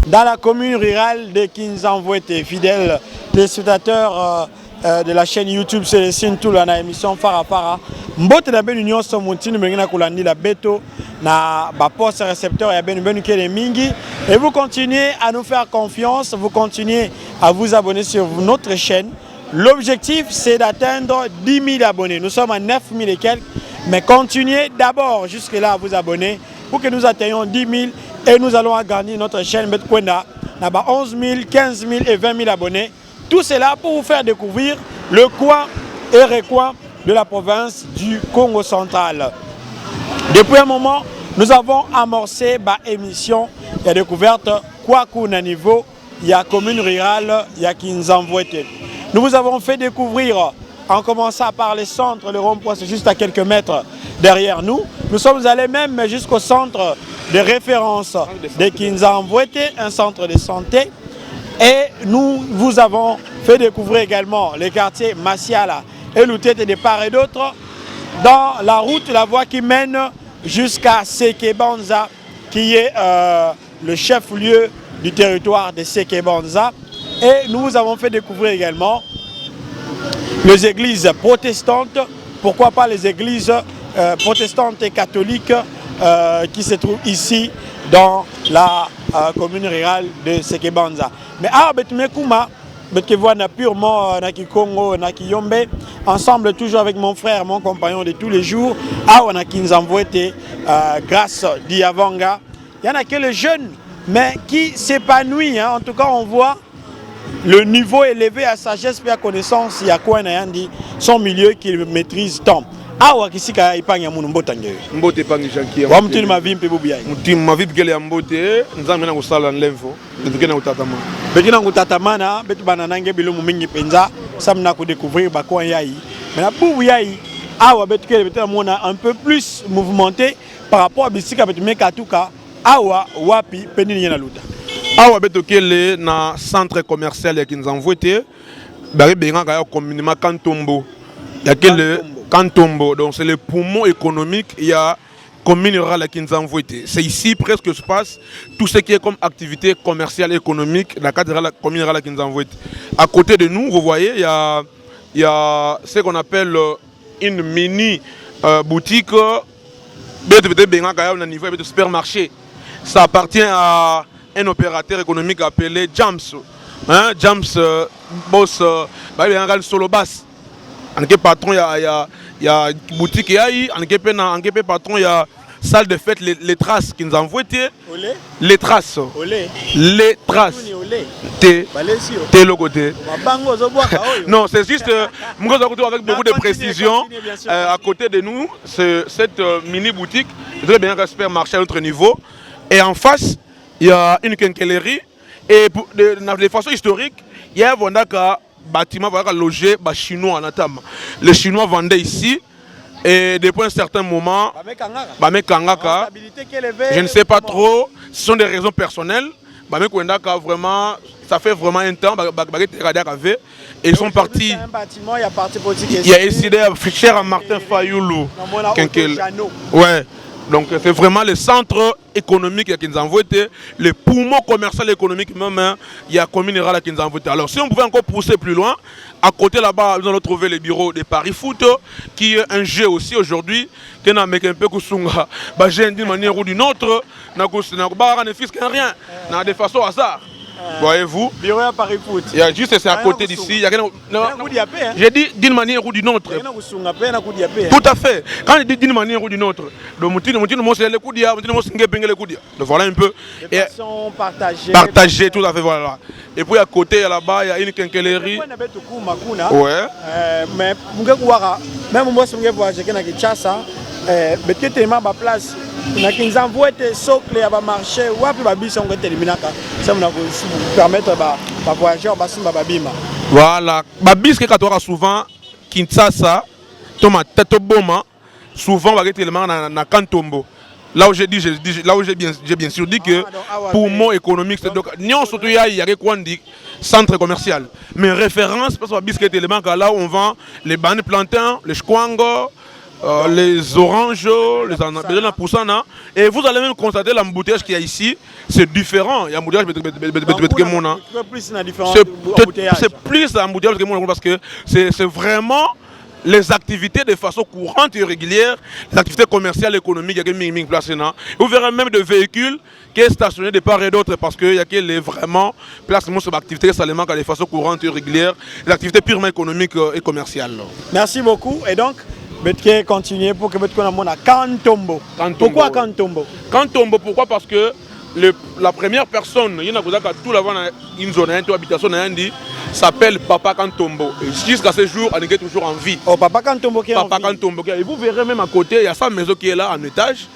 dans la commune rurale de Kinzanvouete. Fidèles téléspectateurs de la chaîne YouTube Célestine tout la émission Fara Fara. Mbote na ben union so montini mengena kolandi la beto na ba poste récepteur ya ben kele mingi et vous continuez à nous faire confiance, vous continuez à vous abonner sur notre chaîne. L'objectif c'est d'atteindre 10 000 abonnés. Nous sommes à 9 000 et quelques, mais continuez d'abord jusque là à vous abonner pour que nous atteignions 10 000 et nous allons agrandir notre chaîne Betkwenda na ba 11 000, 15 000 et 20 000 abonnés. Tout cela pour vous faire découvrir le coin et recoin de la province du Congo central. Depuis un moment, nous avons amorcé une émission de découverte Kwaku na niveau, il y a commune rurale, il y a Kinzanvouete. Nous vous avons fait découvrir, en commençant par les centres, le rond-point c'est juste à quelques mètres derrière nous. Nous sommes allés même jusqu'au centre de référence de Kinzanvouete, un centre de santé. Et nous vous avons fait découvrir également les quartiers Masiala et Loutete de part et d'autre dans la route, la voie qui mène jusqu'à Sekebanza, qui est le chef-lieu du territoire de Sekebanza. Et nous vous avons fait découvrir également les églises protestantes, pourquoi pas les églises protestantes et catholiques qui se trouvent ici dans la commune rurale de Sekebanza. Mais Betmekuma, Betkevoana purement Naki Congo, Naki Yombe, ensemble toujours avec mon frère, mon compagnon de tous les jours, à Kinzanvouete, grâce d'Iavanga. Il y en a que les jeunes, mais qui s'épanouissent. Hein. En tout cas, on voit le niveau élevé à sagesse et à connaissance. Il y a quoi Nayandi, son milieu qu'il maîtrise tant. Awa kisika ipanya munu mbota ngewe. Mbote pangi janki. Wa mutini mavimpe bubu yai. Mutini mavimpe gele ya mbote, nzambe na kusala nlevo, betukena utatama. Bekina ngutatamana, betu bananange bilumu mingi penza, samna ko découvrir bakwa yai. Mais bubu yai, awa betukele betu mona un peu plus mouvementé par rapport à bisika betu mekatuka, awa wapi penini yana luta. Awa betukele na centre commercial ya Kinzanvouete, bari benga kaya communément Kantombo. Il y a quel Kantombo, donc c'est le poumon économique, il y a commune rurale à Kinzanvouete. C'est ici presque se passe tout ce qui est comme activité commerciale et économique, la cadre de la commune rurale à Kinzanvouete. À côté de nous, vous voyez, il y a ce qu'on appelle une mini boutique au niveau de supermarché. Ça appartient à un opérateur économique appelé Jams. Hein? Jams, boss, solo bass. En quel patron il y a boutique en quel patron il y a salle de fête les traces qui nous envoient les traces les traces t'es le côté non c'est juste avec beaucoup de précision à côté de nous cette mini boutique très bien un supermarché à notre niveau et en face il y a une quincaillerie et de façon historique il y a un Vondaka bâtiment va loger les Chinois. Les Chinois vendaient ici et depuis un certain moment, je ne sais pas trop, ce sont des raisons personnelles. Vraiment, ça fait vraiment un temps et ils sont partis. Il y a ici des cher à Martin Fayoulou. Ouais. Donc c'est vraiment le centre économique qui nous envoie, le poumon commercial économique même, il y a commune rurale qui nous envoie. Alors si on pouvait encore pousser plus loin, à côté là-bas, nous allons trouver le bureau de Paris Foot, qui est un jeu aussi aujourd'hui, qui n'a un peu Kusunga, d'une manière ou d'une autre, n'a rien, n'a de façon hasard. Voyez-vous? Bureau à Paris Foot. Il y a juste c'est à côté d'ici. J'ai dit d'une manière ou d'une autre. Tout à fait. Quand je dis d'une manière ou d'une autre, voilà un peu. Partagé, tout à fait, voilà. Et puis à côté, là-bas, il y a une quincaillerie. Ouais. Mais même moi, je suis voyager à Kinshasa, mais tellement ma place. Na Kinzanvouete socle ya ba marché wapi ba biso ngo terminaka ça me permettre ba voyageurs basimba babima voilà ba bis que katora souvent Kinshasa toma tête boma souvent ba tellement na Kantombo là où j'ai bien sûr dit que pour mon économique c'est donc nion surtout il y a quoi dit centre commercial mais référence parce que ba bis que tellement là où on vend les bananes plantains les chkwango les oranges, les ananas, et vous allez même constater l'embouteillage qu'il y a ici, c'est différent. Il y a un embouteillage c'est plus l'embouteillage parce que c'est vraiment les activités de façon courante et régulière, les activités commerciales et économiques, il y a place. Vous verrez même des véhicules qui sont stationnés de part et d'autre parce qu'il y a qui vraiment placement sur l'activité seulement de façon courante et régulière, les activités purement économiques et commerciales. Merci beaucoup. Et donc, je vais continuer pour que vous ayez Kantombo. Pourquoi Kantombo? Kantombo, pourquoi? Parce que la première personne, il y a tout l'avant une zone, une habitation, s'appelle Papa Kantombo. Et jusqu'à ce jour, elle est toujours en vie. Oh, Papa Kantombo qui est Papa en vie. Kantombo. Et vous verrez même à côté, il y a sa maison qui est là en étage.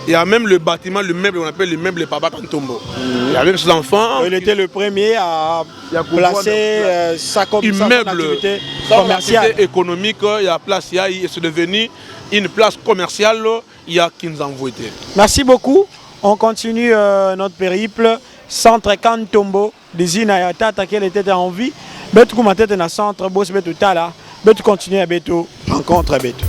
Il y a même le bâtiment, le meuble, on appelle le meuble Papa Kantombo. Il y a même ses enfants. Il était le premier à placer sa activité commerciale. Économique, il y a place, c'est devenu une place commerciale, il y a qui nous a envoyé. Merci beaucoup. On continue notre périple. Centre Kantombo, d'usine à Tata qui était en vie. Betu kuma tete na centre, boss betu tala. Betu continue à betu rencontre betu.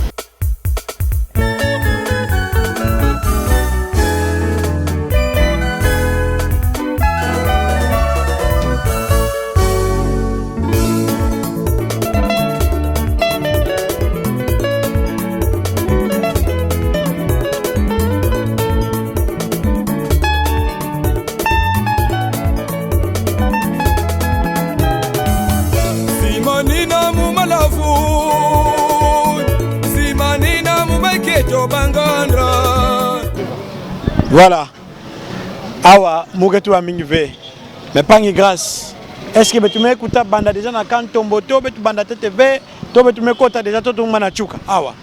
Voilà. Awa, Mugetu a mingivé. Mais pas de grâce. Est-ce que tu m'écoutes banda déjà na Kantombo, tu banda TTV, tu m'écoutes déjà tout le monde na Chuka. Awa.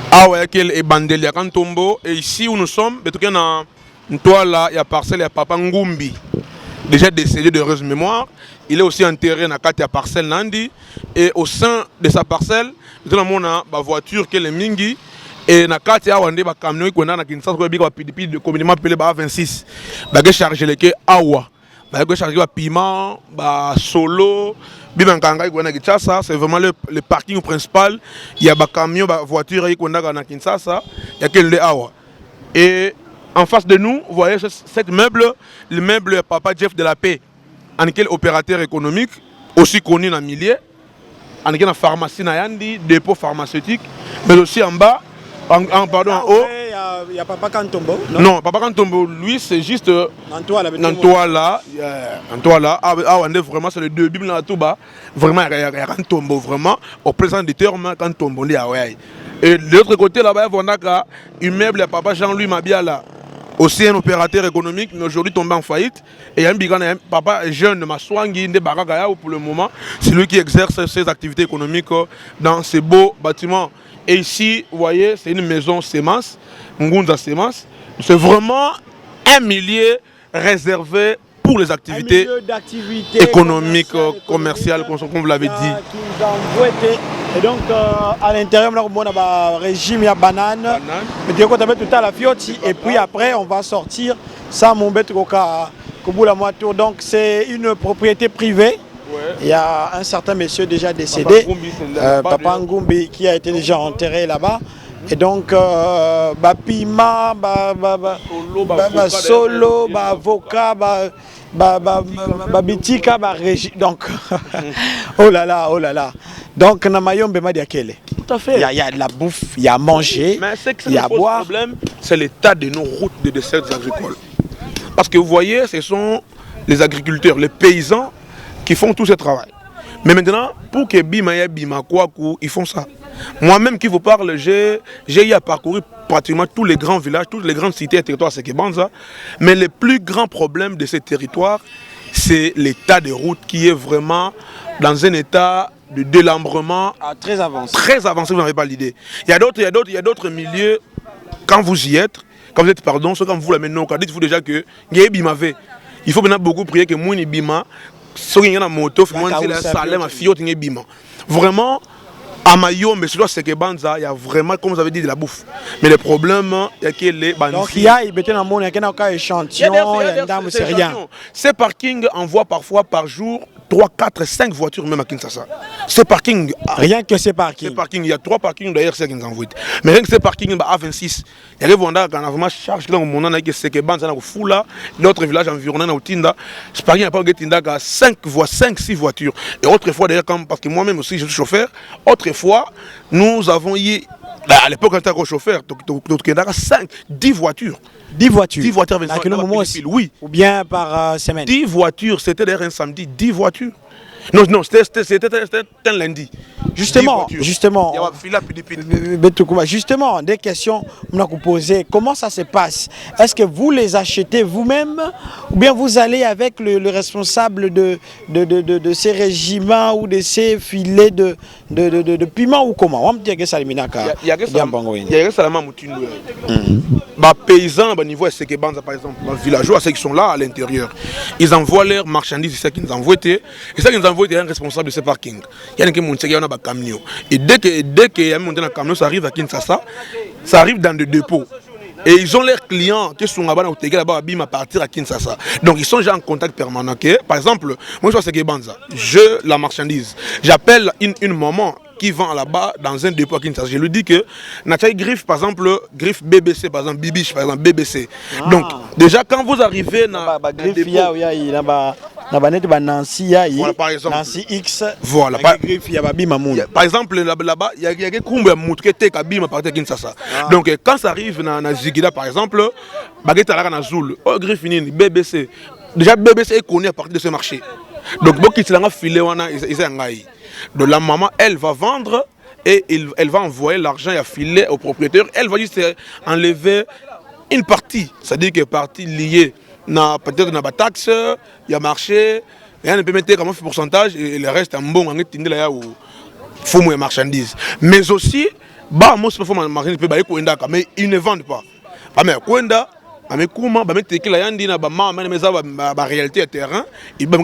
Awa, il y a bandeli à Kantombo. Et ici où nous sommes, il y a une toile, il y a parcelle, il y a Papa Ngumbi. Déjà décédé de heureuse mémoire. Il est aussi enterré dans la parcelle Nandi. Et au sein de sa parcelle, il y a une voiture qui est le Mingi. Et na kati ya wande ba camion ko na Kinshasa ko bika pidipidi de communément appelé ba 26 ba ke charger le ke awa ba ke charger ba piment ba solo biba nganga ko na Kinshasa. C'est vraiment le parking principal. Il y a ba camion ba voiture ko na Kinshasa, il y a quel awa. Et en face de nous, vous voyez cet meuble, le meuble Papa Jeff de la Paix, en quel opérateur économique aussi connu dans le milieu, en quelle pharmacie na yandi, dépôt pharmaceutique, mais aussi en bas. Pardon, en haut. Il y a Papa Kantombo. Non, Papa Kantombo, lui, c'est juste. Nantoala. Vraiment, c'est le deux Bibles là tout bas. Vraiment, il y a Kantombo, vraiment. Au présent du terme, Kantombo. Et de l'autre côté, là-bas, il y a un immeuble, Papa Jean-Louis Mabiala. Aussi un opérateur économique, mais aujourd'hui tombé en faillite. Et il y a un papa jeune de Maswangi, de Baragaya, pour le moment. C'est lui qui exerce ses activités économiques dans ces beaux bâtiments. Et ici, vous voyez, c'est une maison sémence, Ngunza sémence. C'est vraiment un milieu réservé pour les activités économiques, commerciales, comme vous l'avez dit. Et donc, à l'intérieur, on a un régime à banane. Et puis après, on va sortir ça, mon bête au donc, c'est une propriété privée. Il y a un certain monsieur déjà décédé, Papa Ngumbi, qui a été déjà enterré là-bas. Et donc, Pima, Solo, Avocat, Bitika, donc, oh là là, oh là là. Donc, Namayom Bema Diakele. Tout à fait. Il y a de la bouffe, il y a à manger, il y a à boire. Le problème, c'est l'état de nos routes de desserts agricoles. Parce que vous voyez, ce sont les agriculteurs, les paysans qui font tout ce travail. Mais maintenant, pour que Bima Bima Kwaku, ils font ça. Moi-même qui vous parle, j'ai eu à parcourir pratiquement tous les grands villages, toutes les grandes cités et territoires, c'est Kebanza. Mais le plus grand problème de ces territoires, c'est l'état des routes qui est vraiment dans un état de délambrement très avancé. Très avancé, vous n'avez pas l'idée. Il y a d'autres milieux, quand vous y êtes, quand vous êtes, pardon, soit quand vous l'amenez, dites-vous déjà que il faut maintenant beaucoup prier que Mouni Bima. Vraiment, à Mayo, mais surtout à Sekebanza, il y a vraiment, comme vous avez dit, de la bouffe. Mais le problème, il y a que les bandits. Donc il y a échantillon, il y a c'est rien. Ces parkings envoient parfois par jour 3, 4, 5 voitures même à Kinshasa. Ces parkings. Rien que ces parkings. Ces parkings, il y a 3 parkings d'ailleurs, c'est qu'ils nous envoient. Mais rien que ces parkings, A26, il y a des vendeurs qui ont vraiment chargé dans le monde, il y a des Sekeban, il y a des Foula, d'autres villages environnants, il y a ce parking, il n'y a pas de Tinda, 5, 6 voitures. Et autrefois, d'ailleurs, parce que moi-même aussi, je suis chauffeur, autrefois, nous avons eu. À l'époque, quand j'étais chauffeur, il y a 5, 10 voitures. 10 voitures. 10 voitures, à quel moment aussi? Oui. Ou bien par semaine? 10 voitures, c'était d'ailleurs un samedi, 10 voitures. Non, c'était un lundi. Justement, justement, des questions on a posées. Comment ça se passe? Est-ce que vous les achetez vous-même ou bien vous allez avec le responsable de ces régiments ou de ces filets de piment ou comment? On me dit que ça il y a que ça paysans au niveau de Banza par exemple, les villageois, ceux qui sont là à l'intérieur, ils envoient leurs marchandises, c'est ça qu'ils nous envoient. Et ça qu'ils nous envoient, il y a un responsable de ce parking. Il y a un qui monte, il y a un camion. Et dès qu'il y a un camion, ça arrive à Kinshasa, ça arrive dans des dépôts. Et ils ont leurs clients qui sont là-bas à partir à Kinshasa. Donc ils sont déjà en contact permanent. Par exemple, moi je vois c'est Banza, je la marchandise. J'appelle une maman qui vend là-bas dans un dépôt à Kinshasa. Je lui dis que Nathalie griffe, par exemple, griffe BBC, par exemple, Bibiche, par exemple, BBC. Donc, déjà, quand vous arrivez dans le dépôt... Voilà, par exemple. Nancy X. Voilà. Par exemple, là-bas, il y a des Kumba Moutkete Kabim à partir de Kinshasa. Donc, quand ça arrive dans Zigida, par exemple, Baguette à la Zoul, griffe BBC. Déjà, BBC est connu à partir de ce marché. Donc, beaucoup qui sont filés, ils sont donc la maman, elle va vendre et elle va envoyer l'argent à filer au propriétaire. Elle va juste enlever une partie, c'est-à-dire que partie liée peut-être dans la taxe, il y a marché, il y a un peu mettre comme un pourcentage et le reste en bon, faut moins marchandises. Mais aussi, mais ils ne vendent pas. Mais comment réalité terrain, il va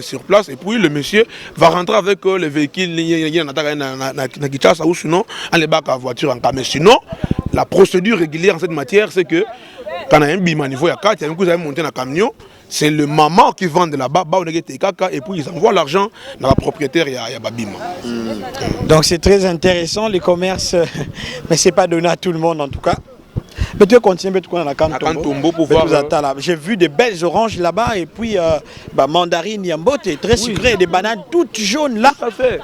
sur place et puis le monsieur va rentrer avec les véhicules ou sinon les bacs à voiture en cas. Mais sinon, la procédure régulière en cette matière, c'est que quand on a un bima niveau, il y a un coup monté dans un camion, c'est le maman qui vend de là-bas, et puis ils envoient l'argent dans la propriétaire, il y a Babima. Donc c'est très intéressant, les commerces, mais ce n'est pas donné à tout le monde en tout cas. Mais tu continues à Kantombo pour voir. J'ai vu des belles oranges là-bas et puis mandarines yambote, très sucrées, des bananes toutes jaunes là.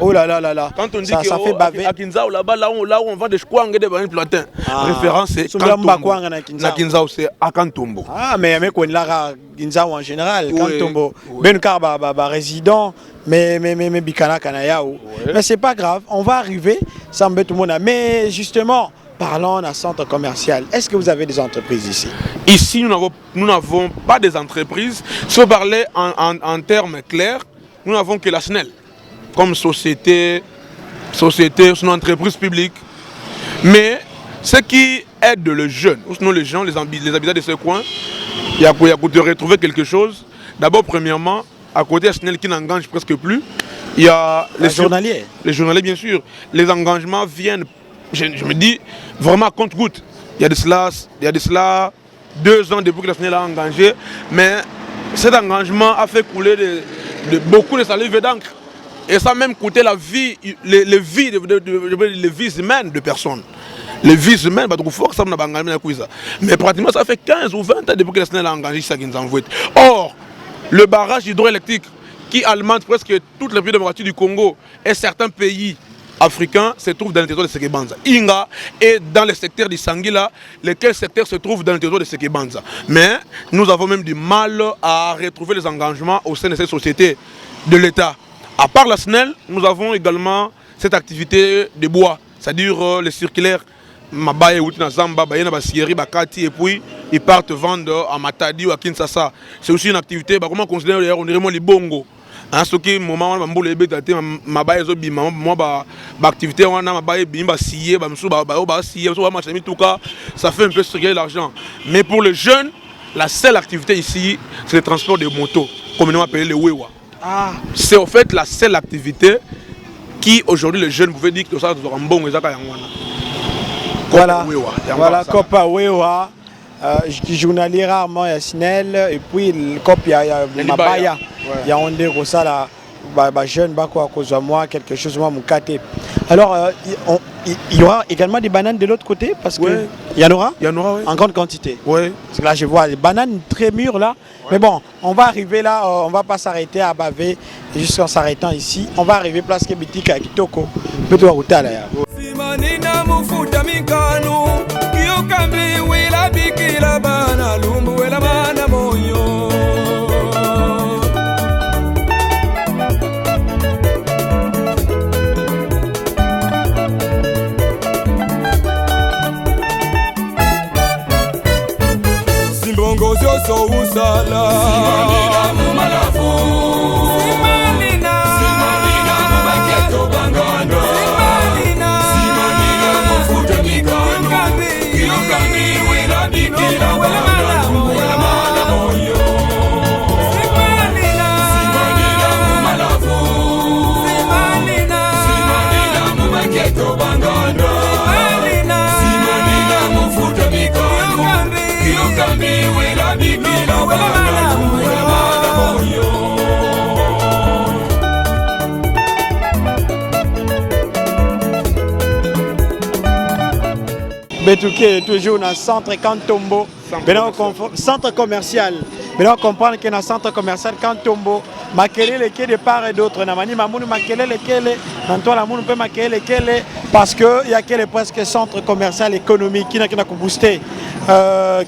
Oh là là là là. Quand on dit ça fait baver. À Kinzao là-bas, là où on vend des chouang et des bananes plantains. Référence c'est Kantombo. Na Kinzao c'est à Kantombo. Ah mais on l'a Kinzao en général, Kantombo. Ben car résident. Mais Bikana Kanayao. Mais c'est pas grave, on va arriver, ça me tout le monde. Mais justement, parlons d'un centre commercial. Est-ce que vous avez des entreprises ici? Ici, nous n'avons pas des entreprises. Si on parlait en termes clairs, nous n'avons que la SNEL comme société, une entreprise publique. Mais ce qui aide le jeune, ou sinon les gens, les habitants de ce coin, il y a de retrouver quelque chose. D'abord, premièrement, à côté de SNEL qui n'engage presque plus, il y a les journaliers. Les journaliers, bien sûr. Les engagements viennent. Je me dis vraiment à compte-goutte. Il y a de cela 2 ans depuis que la SNEL a engagé, mais cet engagement a fait couler beaucoup de salive d'encre. Et ça a même coûté la vie, les vies humaines de personnes. Les vies humaines, ça mais pratiquement ça fait 15 ou 20 ans depuis que la SNEL a engagé ça qui nous envoie. Or, le barrage hydroélectrique qui alimente presque toutes les pays démocratiques du Congo et certains pays africains se trouvent dans le territoire de Sekebanza. Inga est dans le secteur du Sangila, lesquels secteurs se trouvent dans le territoire de Sekebanza. Mais nous avons même du mal à retrouver les engagements au sein de cette société de l'État. À part la SNEL, nous avons également cette activité de bois, c'est-à-dire les circulaires. Mabaye ou Zamba, Bayena Basieri, Bakati, et puis ils partent vendre à Matadi ou à Kinshasa. C'est aussi une activité, comment on considère d'ailleurs, on dirait les bongo. Ce qui est moment où les bêtes, Mabaye Zobima, moi, activité, on a Mabaye Bimba Sié, ça fait un peu circuler l'argent. Mais pour les jeunes, la seule activité ici, c'est le transport de motos, communément appelé le Wewa. C'est en fait la seule activité qui aujourd'hui les jeunes pouvaient dire que ça doit être un bon exemple. Voilà, Copa Wewa, journalier rarement, il y a SNEL, et puis le Copa, il y a Mabaya. Yaoundé Rosala jeune bako à cause de moi quelque chose moi mon kate. Alors il y aura également des bananes de l'autre côté parce que il y en aura oui. En grande quantité. Oui. Parce que là je vois les bananes très mûres là. Ouais. Mais bon, on va arriver là, on va pas s'arrêter à baver juste en s'arrêtant ici. On va arriver place Kebitika à Kitoko. Peut-être à là. Simanina mufuta mikanu kiyokambi wela bikila bana lumbu wela mana moyo. Simbongo zoso usala Simanina mumalafu Simanina Simanina mubaketo bangano Simanina mufuta mikano Kiyokambi wela bikila bana wela mana moyo Simanina Simanina mumalafu Simanina Simanina mubaketo bangano Simanina mufuta mikano Kiyokambi wela bikila bana wela mana moyo Betouké toujours dans le centre Kantombo, centre commercial. Mais on comprend que dans le centre commercial Kantombo, Makele les quais de part et d'autre. Namani Mamoun Makele les quais, Nantois la Moun peut Makele les quais parce que il y a quel presque centre commercial économique qui n'a qu'à booster.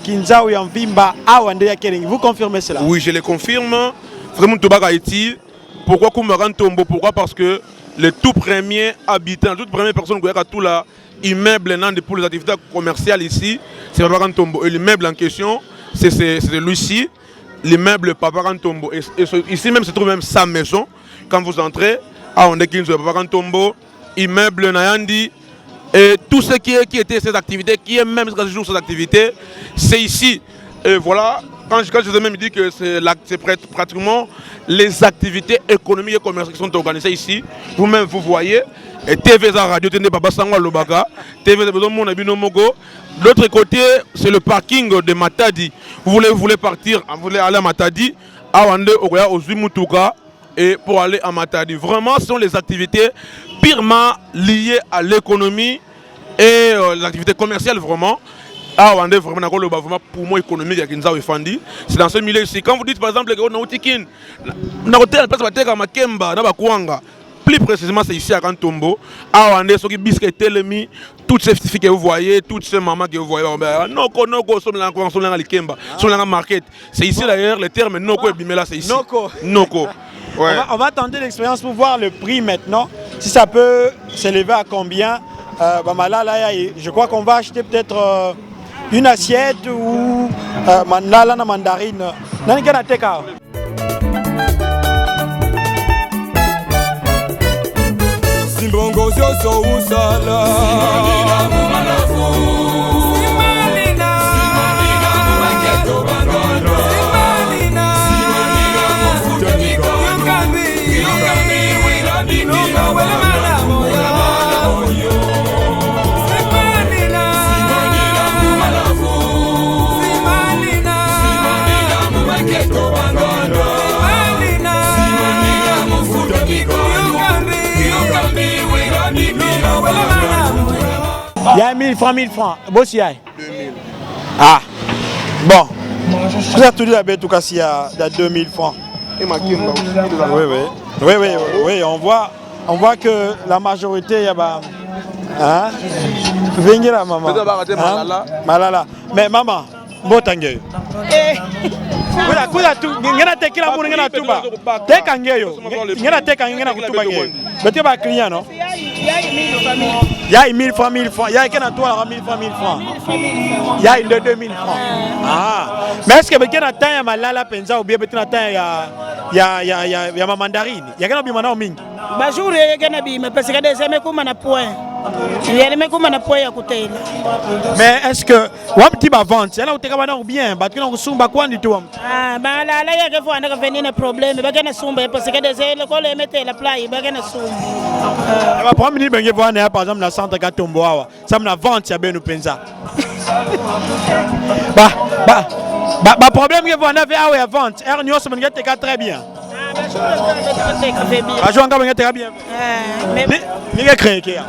Kinza ou Yamvimba, Awande Yakeling. Vous confirmez cela? Oui, je le confirme. Vraiment Tobago Haïti. Pourquoi Koumaran Tombo? Pourquoi? Parce que les tout premiers habitants, les toutes premières personnes qui ont tout là, immeuble pour les activités commerciales ici, c'est Paparan Tombo. Et l'immeuble en question, c'est celui-ci, l'immeuble Paparan Tombo. Et ici même se trouve même sa maison. Quand vous entrez, on est Kinzo Paparan Tombo, immeuble Nayandi. Et tout ce qui était cette activité, qui est même jusqu'à ce jour cette activité, c'est ici. Et voilà, quand je vous ai même dit que c'est pratiquement les activités économiques et commerciales qui sont organisées ici. Vous-même, vous voyez. Et TV Radio, TV Baba Sangwa Lobaka, TV Mon Abino Mogo. De l'autre côté, c'est le parking de Matadi. Vous voulez partir, vous voulez aller à Matadi, à Wande, au Zumutuka, et pour aller à Matadi. Vraiment, ce sont les activités purement liées à l'économie et les activités commerciales, vraiment. Ah, Wande, vraiment, pour moi, économique, c'est dans ce milieu ici. Quand vous dites, par exemple, que vous avez plus précisément, c'est ici à Kantombo. Ah, on est sur biscuit telemi, toutes ces filles que vous voyez, toutes ces mamans que vous voyez. Noko, market. C'est ici d'ailleurs, le terme Noko et Bimela, c'est ici. Noko. Ouais. On va tenter l'expérience pour voir le prix maintenant. Si ça peut s'élever à combien. Je crois qu'on va acheter peut-être une assiette ou la mandarine. Simbongo zoso usala Simanina mumalafu Simanina Simanina mubaketo bangano Simanina mufuta mikano Kiyokambi wela bikila bana wela mana moyo Simanina Simanina mumalafu Simanina Simanina mubaketo bangano Simanina mufuta mikano il y a 1000 francs, 1000 francs. Boss, il y a 2000. Ah, bon. Vous avez tout dit à tout cas s'il y a 2000 francs. Oui, on voit que la majorité, il y a hein? Venez là, maman. Malala. Mais maman, bon tangue. Kuda tu ngena tekila mu ngena tuba teka ngeyo ngena teka ngena kutuba ngeyo bete ba client non ya 1000 francs 1000 francs ya kena toi 1000 francs 1000 francs ya de 2000 francs mais est-ce que bete na temps ya malala penza ou bien bete na temps ya ma mandarine ya kena bi mana mingi ba jour ya kena bi mais parce que des amis comme na point il me comme na point ya kutela mais est-ce que wa petit ba vente là ou te ka ou bien ba tu na kusumba kwa ndi tu bah là il y a que faut en venir un problème mais pas sombre parce que des écoles les mettent la plage pas que sombre va prendre minute bengi voir par exemple la centre Katombo awa ça me la vente ya benu penza bah problème que vous en avez à vente er nyo se bengi te très bien Ajo anga benga très bien. Ni ke créer kia.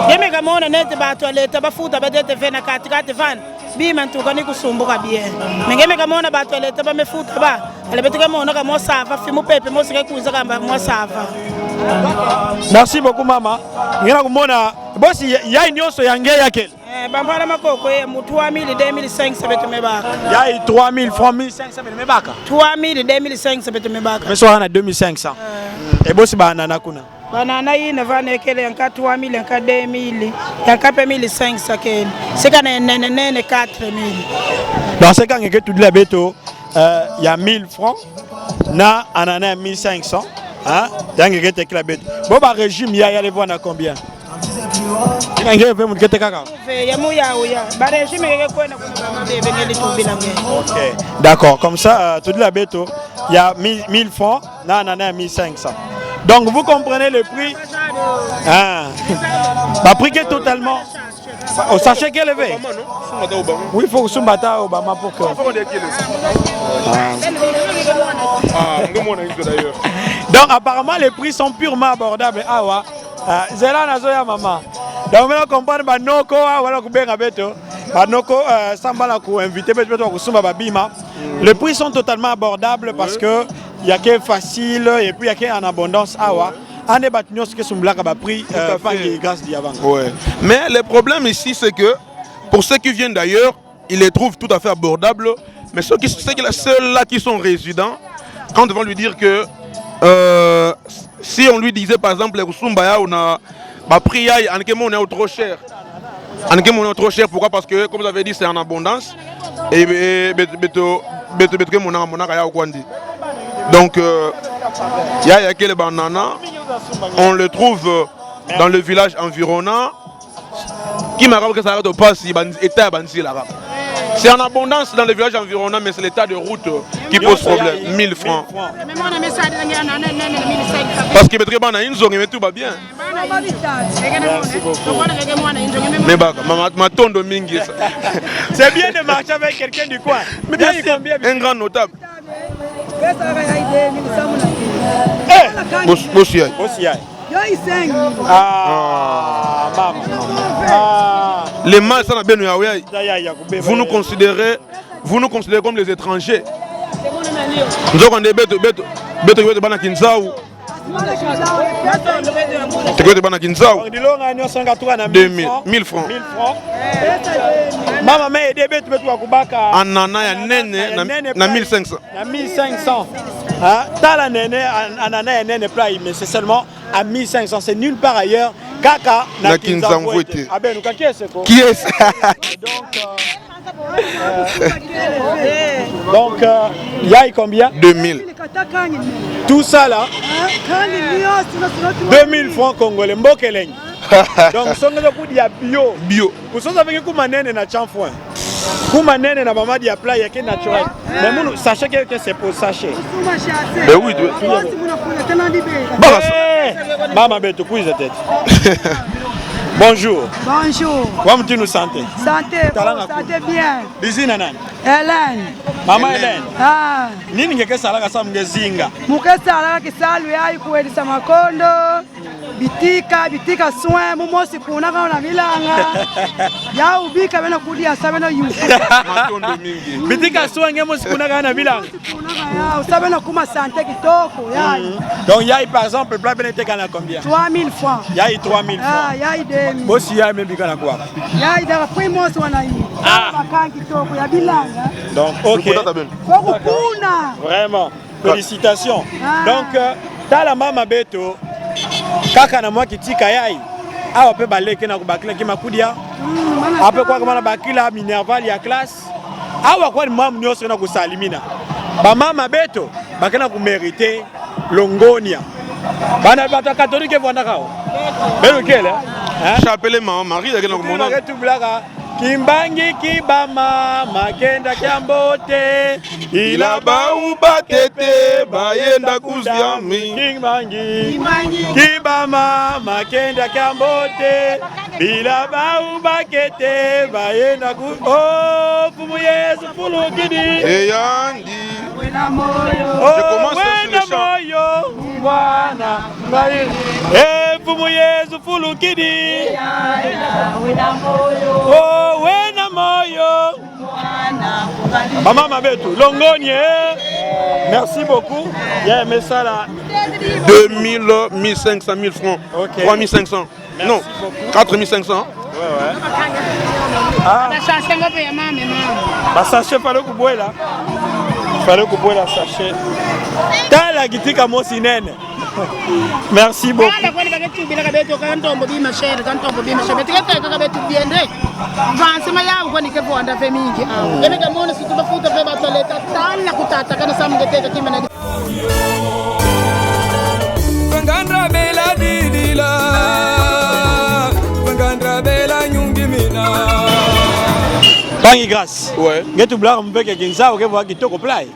Yeme kama ona nete ba toilette ba futa ba dete vena katikati van. Bima ntuka ni kusumbuka bien. Mengeme kama ona ba toilette ba mefuta ba. Ale betuka mona kama sava fimu pepe mo sike kuza kamba mo sava. Merci beaucoup mama. Ngena kumona bosi yai nyonso yange yake. Bambala makoko ye mu 3000 2500 betu mebaka. Yai 3000 francs 1500 betu mebaka. 3000 2500 betu mebaka. Mais soit na 2500. Et bosi ba nana kuna. Banana yine vane kele yanka 3000 yanka 2000 yanka pe 1500 kele. Seka na nene 4000. Dans ce cas ngeke tout la beto il y a 1000 francs na anana 1500 hein donc ngeke te la beto. Bon ba régime ya aller voir na combien? Ngeke veut mukete kaka. Ya muya uya. Ba régime ngeke kwenda kuna bebe ngeli tubila ngeke. OK. D'accord, comme ça tout la beto il y a 1000 francs na anana 1500. Donc vous comprenez le prix. Ah. Bah prix qui est totalement. Au sachet qu'elle est. Oui, il faut que Sumbata Obama pour que. Donc apparemment les prix sont purement abordables. Ah ouais. Zela nazoya maman. Donc maintenant comprendre ba noko wala kubenga beto. Ba noko sambala ku inviter beto ku sumba babima. Les prix sont totalement abordables parce que il y a que facile et puis il y a que en abondance awa. On est battu que son blague a pris grâce d'avant. Ouais. Mais le problème ici c'est que pour ceux qui viennent d'ailleurs, ils les trouvent tout à fait abordables. Mais ceux-là qui sont résidents, quand on va lui dire que si on lui disait par exemple les Rusumbaya on a prix on est trop cher. On est trop cher, pourquoi? Parce que comme vous avez dit c'est en abondance et donc il y a quel banana, on le trouve dans le village environnant qui m'a rappelé que ça arrête de passer état banzi là. C'est en abondance dans le village environnant, mais c'est l'état de route qui pose problème. 1000 francs. Parce que très bon, mais tout va bien. Mais bah, ma tonne de mingi. C'est bien de marcher avec quelqu'un du coin. Mais bien sûr, un grand notable. Bossiaï. Les mâles, ça n'a bien vous nous considérez comme les étrangers. Nous avons des bêtes de Kinzaou. 2000, 1000 francs. Maman, mais des bêtes en nana, na 1500. 1500. Tala nene, anana nene play, mais c'est seulement à 1500. C'est nulle part ailleurs. Kaka na Kinzaou. Ah ben, nous, qui est-ce? Qui est-ce? Donc, il y a combien? 2000. Tout ça là, 2000 francs congolais. Mbokeleng. Donc, si on a bio. Bio. Vous savez que manene na chanfouin. Kuma nene na mama dia plat yake naturel. Mais nous sachez que c'est pour sachet. Ben oui. Maman beto quiz tête. Bonjour. Bonjour. Comment tu nous santé? Santé bien. Bizina nani? Hélène. Mama Hélène. Ah. Nini ngeke salaka sa mngezinga? Mukesala kisalu yayi kuelisa makondo. Bitika soin mumosi kuna kana milanga. Ya ubika bena kudia sabena yuko. Bitika soin ngemo sikuna kana milanga. Ya sabena kuma santé kitoko yayi. Donc yayi par exemple plat benete kana combien? 3000 francs. Yayi 3000 francs. Ah, yayi 2000. Bosi yayi même bikana quoi? Yayi da primosi wana yi. Makangi kitoko ya bilanga. Donc OK. Vraiment. Félicitations. Donc tala mama beto kaka na mwa kitika yai awa pe baleke na kubakila ki makudia ape kwa kama na bakila minerval ya classe awa kwa ni mama nyoso na kusalimina ba mama beto bakena ku mériter longonia bana bata catholique vanda kao belo kele chapelle maman Marie de tout blaga Kimbangi kibama makenda kiambote Ilaba ubatete bayenda kuziami. Kimbangi kibama makenda kiambote Ilaba ubakete bayenda ku Oh fumu Yesu fulukidi Eyandi. Je commence sur le chant. Mwana fumu Yesu fulukidi Oh wena moyo Maman Betou Longonye. Merci beaucoup. Il y a un message là. 2000, 1500, 1000 francs. Okay. 3500. Merci non, beaucoup. 4500. Ouais. Ah. Bah sachet fallait que boire là. Fallait que boire là sachet. T'as la guitare comme moi sinène. Merci beaucoup. Bangi grâce. Ouais. Ngetu blanc mbeke kinza oke voir kitoko play.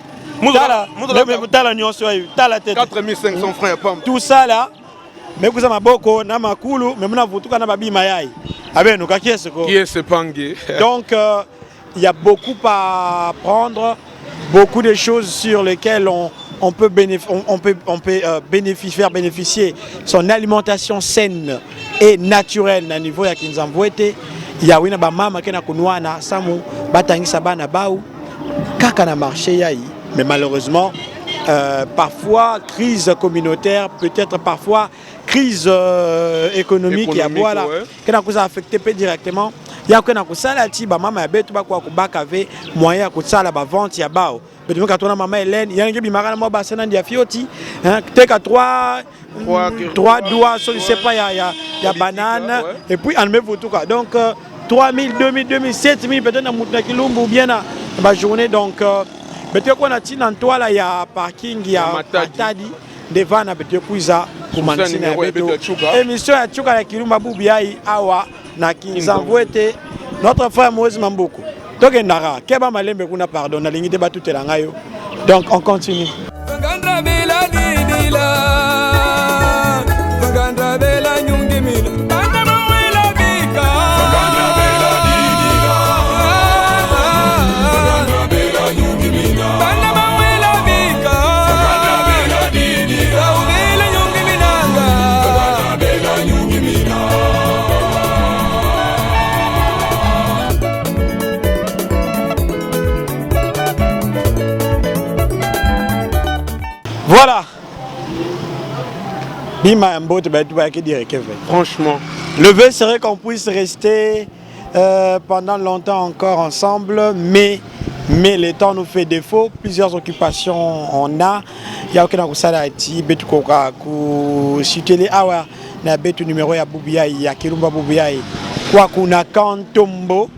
Tala nyonso ayo, tala tete. 4500 francs pam. Tout ça là, mais kuza maboko na makulu, mais muna vutuka na babi mayai. Abeno ka kiese ko. Qui est ce pangé? Donc il y a beaucoup à prendre, beaucoup de choses sur lesquelles on peut faire bénéficier son alimentation saine et naturelle à niveau ya Kinzamvwete. Il y a wina ba mama kena kunwana samu batangisa bana bau kaka na marché yai. Mais malheureusement parfois crise communautaire, peut-être parfois crise économique ya voilà kena kuza affecté peu directement. Ya kena kusala ti ba mama ya betu ba kwa kubaka ve moyen ko sala ba vente ya bao. Betu ka tona mama Hélène ya ngi bimaka mo ba sena ndia fioti hein teka 3 doigts je sais pas ya banane et puis en même tout cas donc 3000 2000 2000 7000 peut-être na mutna kilumbu ou bien na ba journée donc betu ko na tina ntoala ya parking ya Matadi devant na betu kuiza kumanisina ya betu émission ya chuka ya kilumba bubi ai awa na Kinzamvwete notre frère Moïse Mambuku tokendaka keba malembe kuna pardon na lingi te batutela ngayo donc on continue. Voilà. Franchement. Le vœu serait qu'on puisse rester pendant longtemps encore ensemble, mais le temps nous fait défaut. Plusieurs occupations on a. Il y a aucun kusalaiti, betu koka ku sitele awa na betu numéro ya Bubiai ya Kirumba Bubiai. Kwa kuna Kantombo.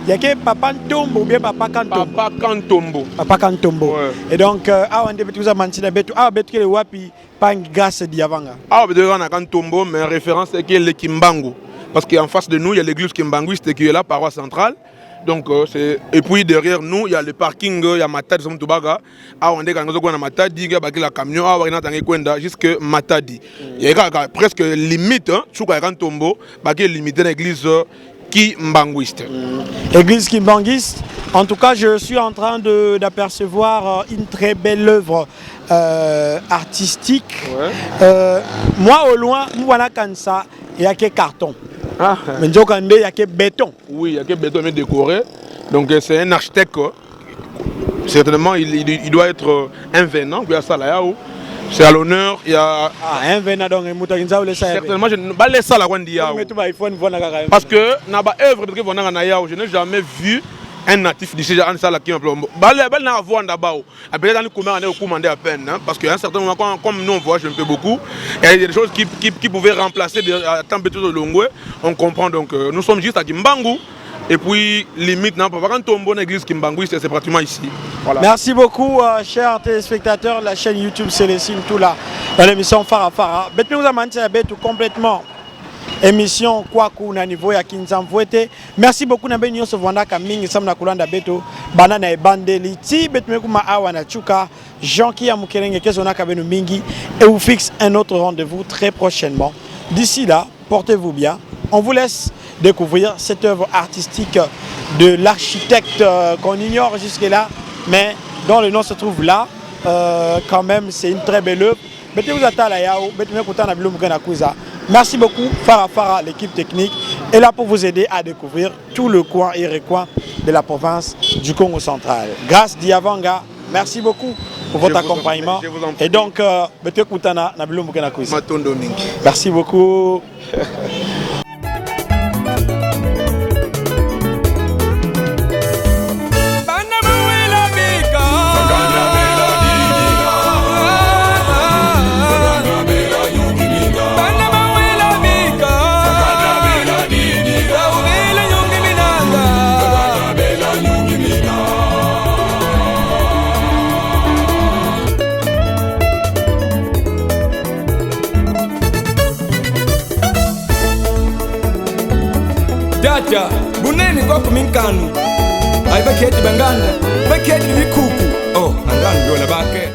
Il y a que Papa Ntombo ou bien Papa Kantombo. Papa Kantombo. Papa Kantombo. Ouais. Et donc, on devait tout ça mentir betu. Betu que le wapi pas grâce d'Yavanga. Betu on a Kantombo, mais référence c'est que le Kimbangu. Parce qu'en face de nous, il y a l'église kimbanguiste qui est la paroisse centrale. Donc, et puis derrière nous, il y a le parking, il y a Matadi, on est à Matadi, il y a la camion, il y a jusqu'à Matadi. Il y a presque limite, il y a Kantombo, il y a limite l'église kimbanguiste. Église kimbanguiste. En tout cas, je suis en train d'apercevoir une très belle œuvre artistique. Ouais. Moi, au loin, voilà quand ça, il y a que carton. Mais il y a que béton. Oui, il y a que béton mais décoré. Donc c'est un architecte. Certainement, il doit être un venant. C'est à l'honneur. Il y a un venant donc certainement je ne vais pas laisser ça là. Parce que dans l'œuvre de je n'ai jamais vu un natif d'ici en salle qui m'emploie. Parce qu'à un certain moment, comme nous on voyage un peu beaucoup, il y a des choses qui pouvaient remplacer des températures de Longwe. On comprend donc nous sommes juste à Kimbangu. Et puis limite, quand on tombe dans l'église Kimbangu, c'est pratiquement ici. Voilà. Merci beaucoup, chers téléspectateurs de la chaîne YouTube Célestine Toula, dans l'émission Farafara. Betu nous a menti à Betu complètement émission Kwaku na niveau ya Kinzamvwete. Merci beaucoup na benyo so vanda ka mingi sam na kulanda beto banana e bandeli ti betu kuma awa na chuka Jean qui a mukelenge kezo na ka benu mingi et vous fixe un autre rendez-vous très prochainement. D'ici là, portez-vous bien. On vous laisse découvrir cette œuvre artistique de l'architecte qu'on ignore jusque-là, mais dont le nom se trouve là. Quand même, c'est une très belle œuvre. Merci beaucoup, Farah, l'équipe technique est là pour vous aider à découvrir tout le coin et recoin de la province du Congo central. Grâce Diavanga, merci beaucoup pour votre accompagnement. Et donc, merci beaucoup. Data, buneni kwa kuminkanu. Aiba keti banganda, baketi bikuku. Oh, angana dola bake.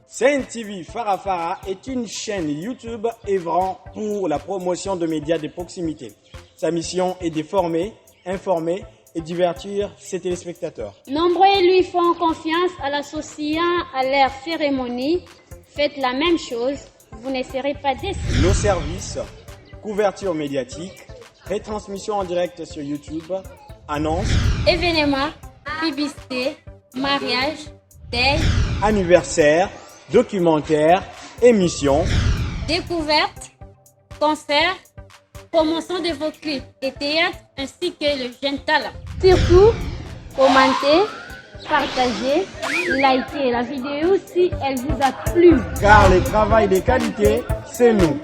Sen TV Farah est une chaîne YouTube œuvrant pour la promotion de médias de proximité. Sa mission est de former, informer et divertir ses téléspectateurs. Nombreux lui font confiance en l'associant à leur cérémonie. Faites la même chose. Vous ne serez pas déçus. Nos services, couverture médiatique, retransmission en direct sur YouTube, annonces, événements, publicité, mariage, deuil, anniversaire, documentaires, émissions, découvertes, concerts, promotion de vos clips et théâtre ainsi que le jeune talent. Surtout, commentez, partagez, likez la vidéo si elle vous a plu. Car le travail de qualité, c'est nous.